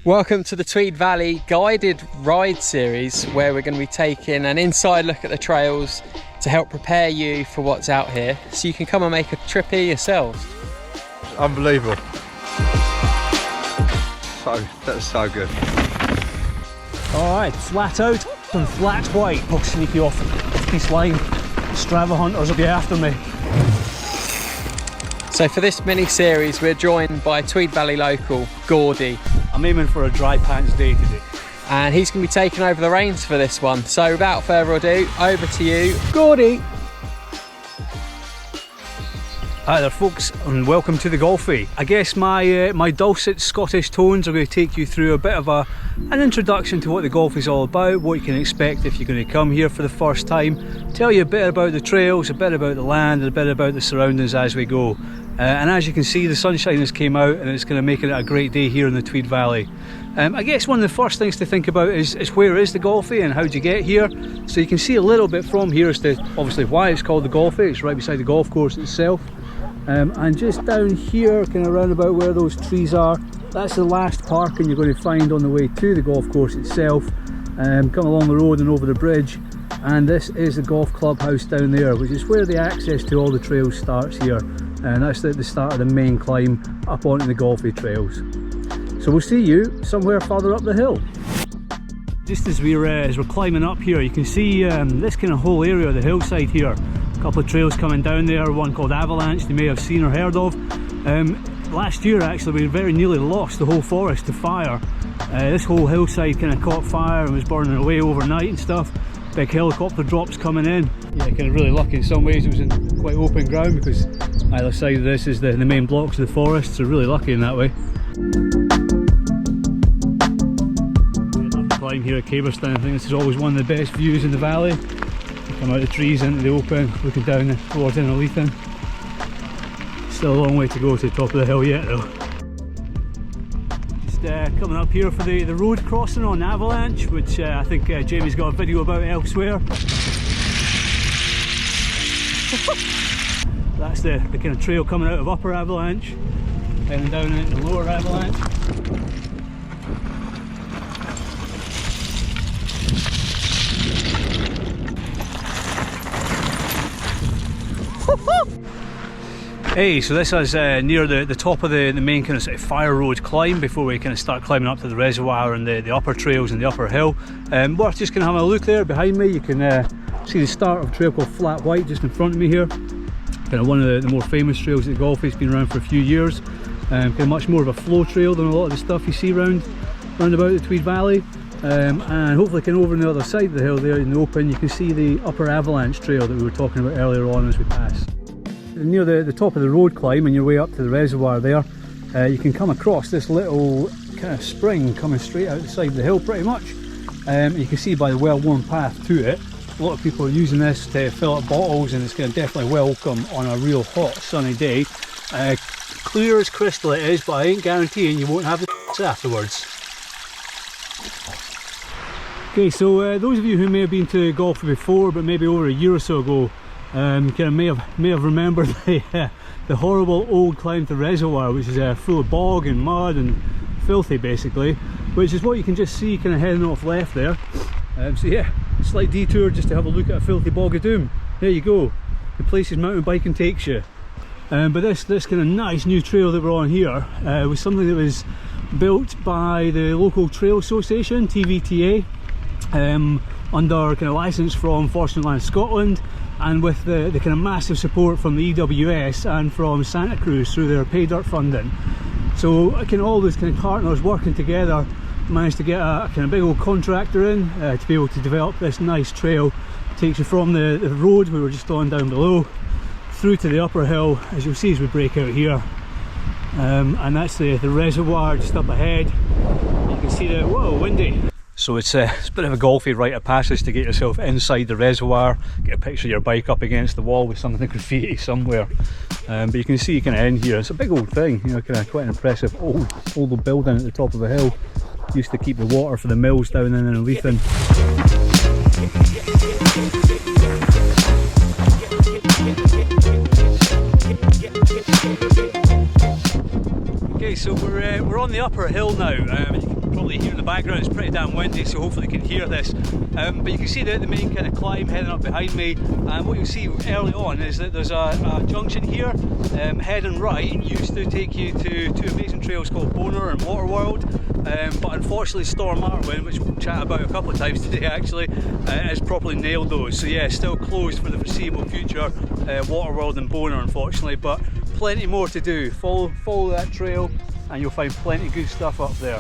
Welcome to the Tweed Valley Guided Ride Series, where we're going to be taking an inside look at the trails to help prepare you for what's out here, so you can come and make a trip here yourselves. Unbelievable. That's so good. Alright, flat out and flat white. I'll sneak you off this line. Strava hunters will be after me. So for this mini series, we're joined by Tweed Valley local Gordy. I'm aiming for a dry pants day today. And he's going to be taking over the reins for this one. So without further ado, over to you, Gordy! Hi there folks, and welcome to the Golfie. I guess my dulcet Scottish tones are going to take you through a bit of an introduction to what the Golf is all about, what you can expect if you're going to come here for the first time, tell you a bit about the trails, a bit about the land, and a bit about the surroundings as we go. And as you can see, the sunshine has came out and it's going to make it a great day here in the Tweed Valley. I guess one of the first things to think about is where is the Golfie and how do you get here. So you can see a little bit from here as to obviously why it's called the Golfie. It's right beside the golf course itself. And just down here, kind of round about where those trees are, that's the last parking you're going to find on the way to the golf course itself. Come along the road and over the bridge, and this is the golf clubhouse down there, which is where the access to all the trails starts here, and that's the start of the main climb up onto the Golfie trails. So we'll see you somewhere further up the hill. Just as we're climbing up here, you can see this kind of whole area of the hillside here. A couple of trails coming down there, one called Avalanche you may have seen or heard of. Last year actually we very nearly lost the whole forest to fire. This whole hillside kind of caught fire and was burning away overnight and stuff. Big helicopter drops coming in. Yeah, kind of really lucky in some ways it was in quite open ground, because either side of this is the main blocks of the forest, so really lucky in that way. Climb here at Caberston, I think this is always one of the best views in the valley. You come out of the trees into the open, looking down towards Innerleithen. Still a long way to go to the top of the hill yet though. Just coming up here for the road crossing on Avalanche, which I think Jamie's got a video about elsewhere. That's the kind of trail coming out of Upper Avalanche, heading down into Lower Avalanche. Hey, so this is near the top of the main kind of sort of fire road climb before we kind of start climbing up to the reservoir and the upper trails and the upper hill. Worth just kind of having a look there behind me. You can see the start of a trail called Flat White just in front of me here. Kind of one of the more famous trails at the Golfie. It's been around for a few years. Kind of much more of a flow trail than a lot of the stuff you see round about the Tweed Valley. And hopefully kind of over on the other side of the hill there in the open, you can see the Upper Avalanche trail that we were talking about earlier on as we pass. Near the top of the road climb and your way up to the reservoir there, you can come across this little kind of spring coming straight out the side of the hill pretty much. You can see by the well-worn path to it, a lot of people are using this to fill up bottles, and it's going to definitely welcome on a real hot sunny day. Clear as crystal it is, but I ain't guaranteeing you won't have the afterwards. Okay, so those of you who may have been to Golfie before, but maybe over a year or so ago, kind of may have remembered the horrible old climb to the reservoir, which is full of bog and mud and filthy basically, which is what you can just see kind of heading off left there. So yeah, slight detour just to have a look at a filthy bog of doom. There you go, the places mountain biking takes you. But this kind of nice new trail that we're on here was something that was built by the local trail association, TVTA, under kind of licence from Fortunate Land Scotland, and with the kind of massive support from the EWS and from Santa Cruz through their pay dirt funding. So kind of all those kind of partners working together managed to get a kind of big old contractor in to be able to develop this nice trail. It takes you from the road we were just on down below through to the upper hill, as you'll see as we break out here. And that's the reservoir just up ahead. You can see the, whoa, windy. So it's a bit of a Golfie rite of passage to get yourself inside the reservoir, get a picture of your bike up against the wall with something graffiti somewhere. But you can see kind of in here, it's a big old thing, you know, kind of quite an impressive old building at the top of a hill. Used to keep the water for the mills down in Innerleithen. Okay, so we're on the upper hill now. You can the background. It's pretty damn windy, so hopefully you can hear this. But you can see the main kind of climb heading up behind me, and what you'll see early on is that there's a junction here, heading right, used to take you to two amazing trails called Boner and Waterworld, but unfortunately Storm Arwen, which we'll chat about a couple of times today actually, has properly nailed those. So yeah, still closed for the foreseeable future, Waterworld and Boner unfortunately, but plenty more to do. Follow that trail and you'll find plenty of good stuff up there.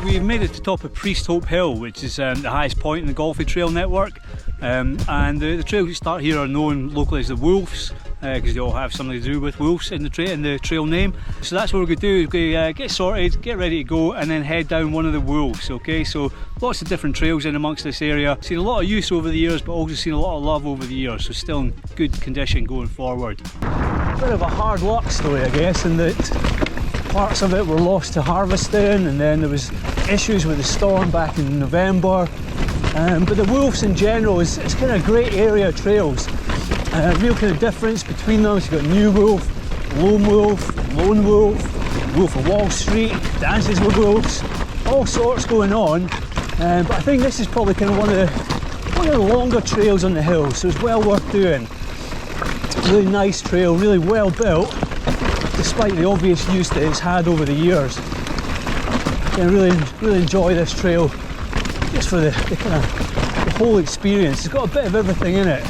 We've made it to top of Priest Hope Hill, which is the highest point in the Golfie Trail network, and the trails that start here are known locally as the Wolves, because they all have something to do with wolves in the trail name. So that's what we're going to do. We're going to get sorted, get ready to go, and then head down one of the Wolves. Okay, so lots of different trails in amongst this area. Seen a lot of use over the years, but also seen a lot of love over the years, so still in good condition going forward. Bit of a hard luck story, I guess, in that parts of it were lost to harvesting, and then there was issues with the storm back in November. But the Wolves in general it's kind of a great area of trails. Real kind of difference between them. So you've got New Wolf, Lone Wolf, Lone Wolf, Wolf of Wall Street, Dances with Wolves, all sorts going on. But I think this is probably kind of one of the longer trails on the hill, so it's well worth doing. Really nice trail, really well built, despite the obvious use that it's had over the years. I really enjoy this trail just for the whole experience. It's got a bit of everything in it,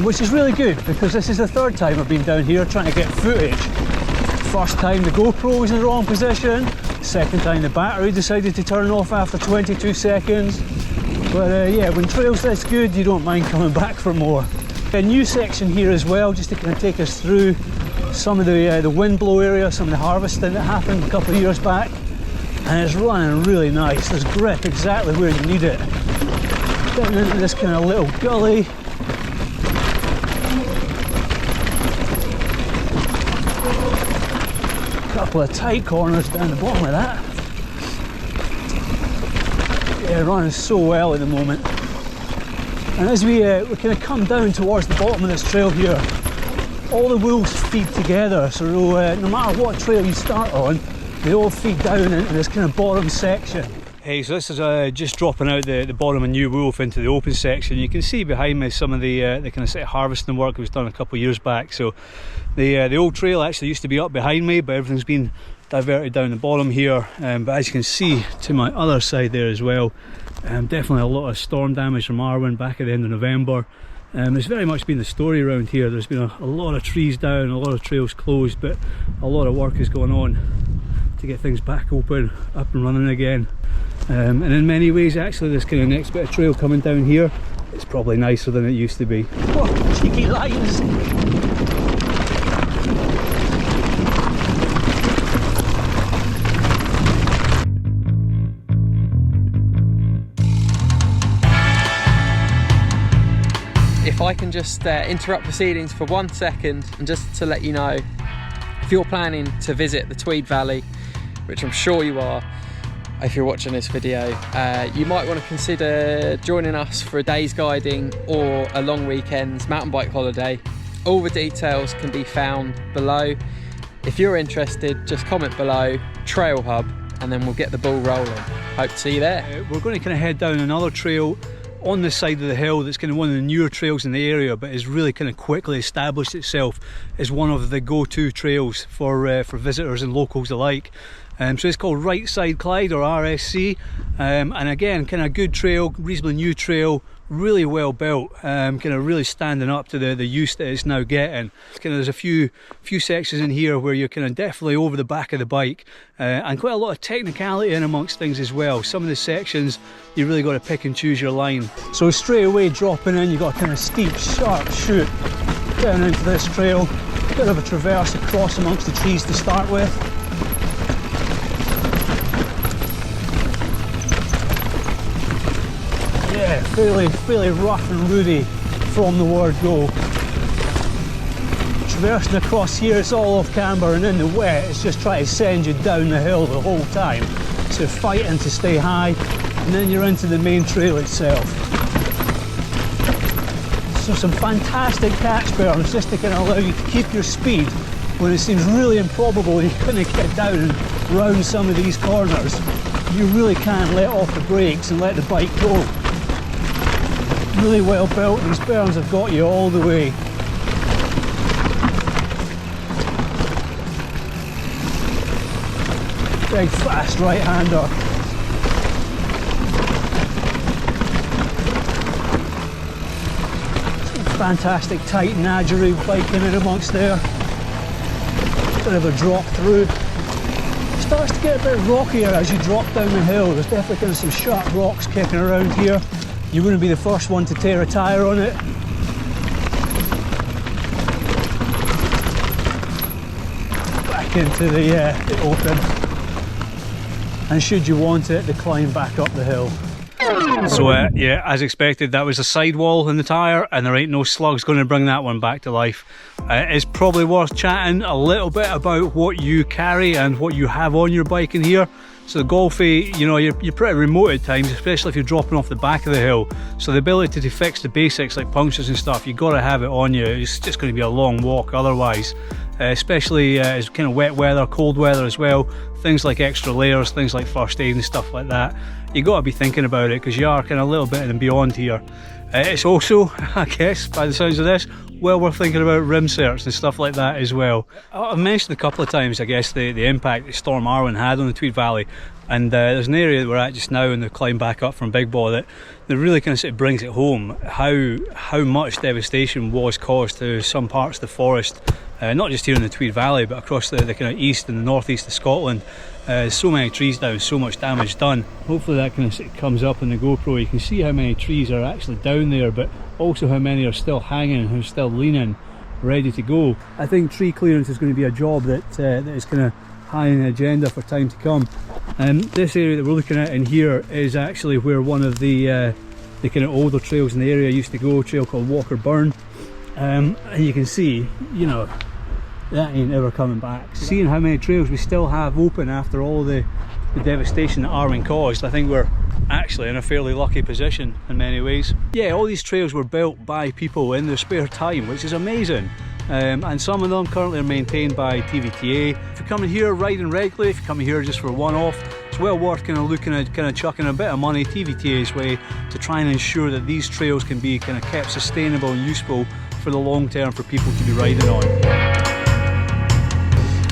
which is really good because this is the third time I've been down here trying to get footage. First time the GoPro was in the wrong position, second time the battery decided to turn off after 22 seconds. But yeah, when trails this good, you don't mind coming back for more. A new section here as well, just to kind of take us through some of the wind blow area, some of the harvesting that happened a couple of years back, and it's running really nice. There's grip exactly where you need it. Getting into this kind of little gully. Couple of tight corners down the bottom of that. Yeah, running so well at the moment. And as we kind of come down towards the bottom of this trail here, all the wolves feed together, so no matter what trail you start on, they all feed down into this kind of bottom section. Hey, so this is just dropping out the bottom of New Wolf into the open section. You can see behind me some of the kind of harvesting work that was done a couple of years back. So the old trail actually used to be up behind me, but everything's been diverted down the bottom here. But as you can see to my other side there as well, definitely a lot of storm damage from Arwen back at the end of November. There's very much been the story around here. There's been a lot of trees down, a lot of trails closed, but a lot of work is going on to get things back open, up and running again. And in many ways actually this kind of next bit of trail coming down here, it's probably nicer than it used to be. Oh, cheeky lines! If I can just interrupt proceedings for 1 second, and just to let you know, if you're planning to visit the Tweed Valley, which I'm sure you are if you're watching this video, you might want to consider joining us for a day's guiding or a long weekend's mountain bike holiday. All the details can be found below. If you're interested, just comment below Trail Hub and then we'll get the ball rolling. Hope to see you there. We're going to kind of head down another trail on this side of the hill that's kind of one of the newer trails in the area, but has really kind of quickly established itself as one of the go-to trails for visitors and locals alike. So it's called Right Side Clyde, or RSC, and again kind of good trail, reasonably new trail, really well built, kind of really standing up to the use that it's now getting. Kind of there's a few sections in here where you're kind of definitely over the back of the bike, and quite a lot of technicality in amongst things as well. Some of the sections you really got to pick and choose your line. So straight away dropping in, you've got a kind of steep, sharp shoot down into this trail. Bit of a traverse across amongst the trees to start with. Yeah, fairly rough and rooty from the word go. Traversing across here, it's all off camber, and in the wet it's just trying to send you down the hill the whole time. So fighting to stay high, and then you're into the main trail itself. So some fantastic catch berms just to kind of allow you to keep your speed when it seems really improbable you're going to get down round some of these corners, you really can't let off the brakes and let the bike go. Really well built, these berms have got you all the way. Big fast right-hander. Fantastic tight Nadgery biking in amongst there. Bit of a drop through. It starts to get a bit rockier as you drop down the hill. There's definitely kind of some sharp rocks kicking around here. You wouldn't be the first one to tear a tyre on it. Back into the open. And should you want it, to climb back up the hill. So yeah, as expected, that was a sidewall in the tyre, and there ain't no slugs going to bring that one back to life. It's probably worth chatting a little bit about what you carry and what you have on your bike in here. So the Golfie, you know, you're pretty remote at times, especially if you're dropping off the back of the hill. So the ability to fix the basics like punctures and stuff, you've got to have it on you. It's just going to be a long walk otherwise. Especially as kind of wet weather, cold weather as well. Things like extra layers, things like first aid and stuff like that. You got to be thinking about it because you are kind of a little bit and beyond here. It's also, I guess, by the sounds of this, well worth thinking about rim certs and stuff like that as well. I've mentioned a couple of times, I guess, the impact that Storm Arwen had on the Tweed Valley. And there's an area that we're at just now in the climb back up from Big Baw that really kind of sort of brings it home how much devastation was caused to some parts of the forest, not just here in the Tweed Valley but across the kind of east and the northeast of Scotland. So many trees down, so much damage done. Hopefully that kind of sort of comes up in the GoPro. You can see how many trees are actually down there, but also how many are still hanging and who's still leaning, ready to go. I think tree clearance is going to be a job that is kind of high on the agenda for time to come. This area that we're looking at in here is actually where one of the kind of older trails in the area used to go, a trail called Walker Burn. And you can see, you know, that ain't ever coming back. Seeing how many trails we still have open after all the devastation that Arwen caused, I think we're actually in a fairly lucky position in many ways. Yeah, all these trails were built by people in their spare time, which is amazing. And some of them currently are maintained by TVTA. If you're coming here riding regularly, if you're coming here just for a one-off, it's well worth kind of looking at kind of chucking a bit of money TVTA's way to try and ensure that these trails can be kind of kept sustainable and useful for the long term for people to be riding on.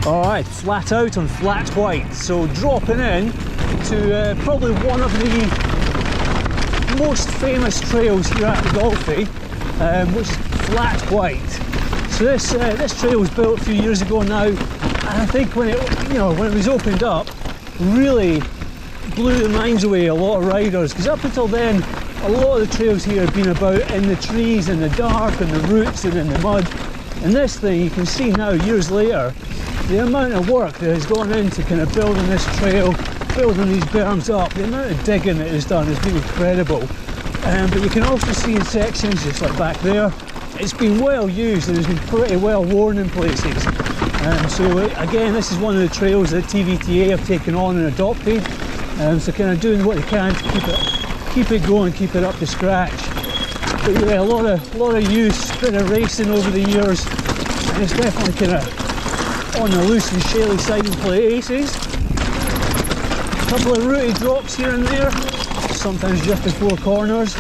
Alright, flat out on flat white, so dropping in to probably one of the most famous trails here at the Golfie, which is flat white. So this trail was built a few years ago now, and I think when it was opened up, really blew the minds away a lot of riders, because up until then a lot of the trails here have been about in the trees, in the dark, in the roots and in the mud. And this thing, you can see now years later, the amount of work that has gone into kind of building this trail, building these berms up, the amount of digging that is done has been incredible. But you can also see in sections, just like back there, it's been well used and has been pretty well worn in places. So again, this is one of the trails that TVTA have taken on and adopted. So kind of doing what they can to keep it going, keep it up to scratch. But yeah, a lot of use, bit of racing over the years, and it's definitely kind of on the loose and shaly side in places. A couple of rooty drops here and there, sometimes just before corners.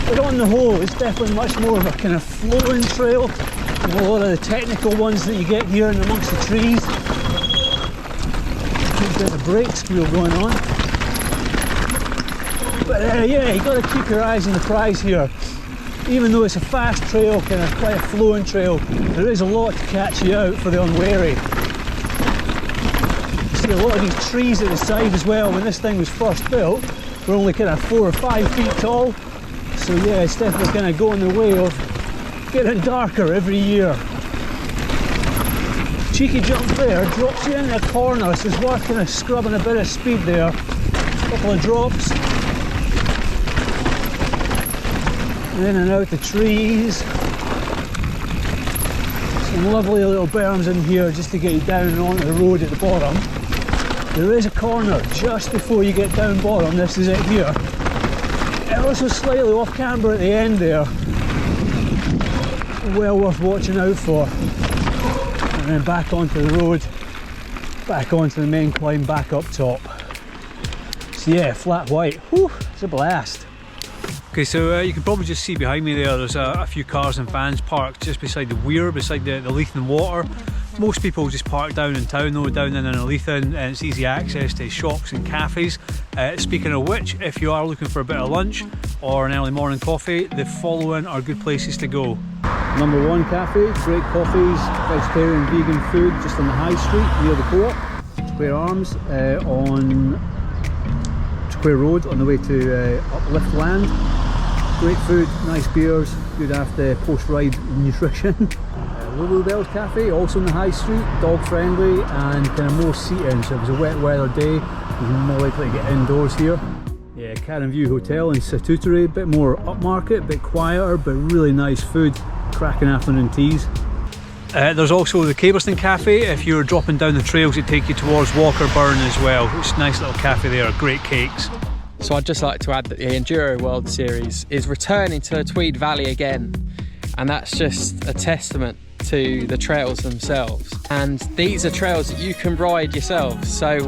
But on the whole, it's definitely much more of a kind of flowing trail than a lot of the technical ones that you get here in amongst the trees. A bit of a brake squeal going on. But yeah, you've got to keep your eyes on the prize here. Even though it's a fast trail, kind of quite a flowing trail, there is a lot to catch you out for the unwary. You see a lot of these trees at the side as well. When this thing was first built, were only kind of 4 or 5 feet tall. So yeah, it's definitely kind of going the way of getting darker every year. Cheeky jump there, drops you in a corner, so it's worth kind of scrubbing a bit of speed there. A couple of drops. In and out the trees. Some lovely little berms in here just to get you down and onto the road at the bottom. There is a corner just before you get down bottom. This is it here. Ever so slightly off camber at the end there. Well worth watching out for. And then back onto the road. back onto the main climb, back up top. So yeah, flat white, whew, it's a blast. Okay, so you can probably just see behind me there's a few cars and vans parked just beside the weir, beside the Leithen water. Most people just park down in town though, down in Innerleithen, and it's easy access to shops and cafes. Speaking of which, if you are looking for a bit of lunch or an early morning coffee, the following are good places to go. Number 1 cafe, great coffees, vegetarian, vegan food, just on the high street near the co-op. Square Arms on Square Road on the way to Uplift Land. Great food, nice beers, good after post-ride nutrition. Lulu Bell's Cafe, also on the high street, dog friendly and kind of more seating, so if it's a wet weather day, you're more likely to get indoors here. Yeah, Karen View Hotel in Satutare, a bit more upmarket, a bit quieter, but really nice food, cracking afternoon teas. There's also the Cablerston Cafe, if you're dropping down the trails that take you towards Walkerburn as well. It's a nice little cafe there, great cakes. So I'd just like to add that the Enduro World Series is returning to Tweed Valley again, and that's just a testament to the trails themselves. And these are trails that you can ride yourself. So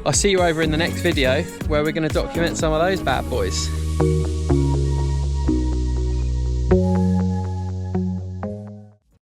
I'll see you over in the next video where we're going to document some of those bad boys.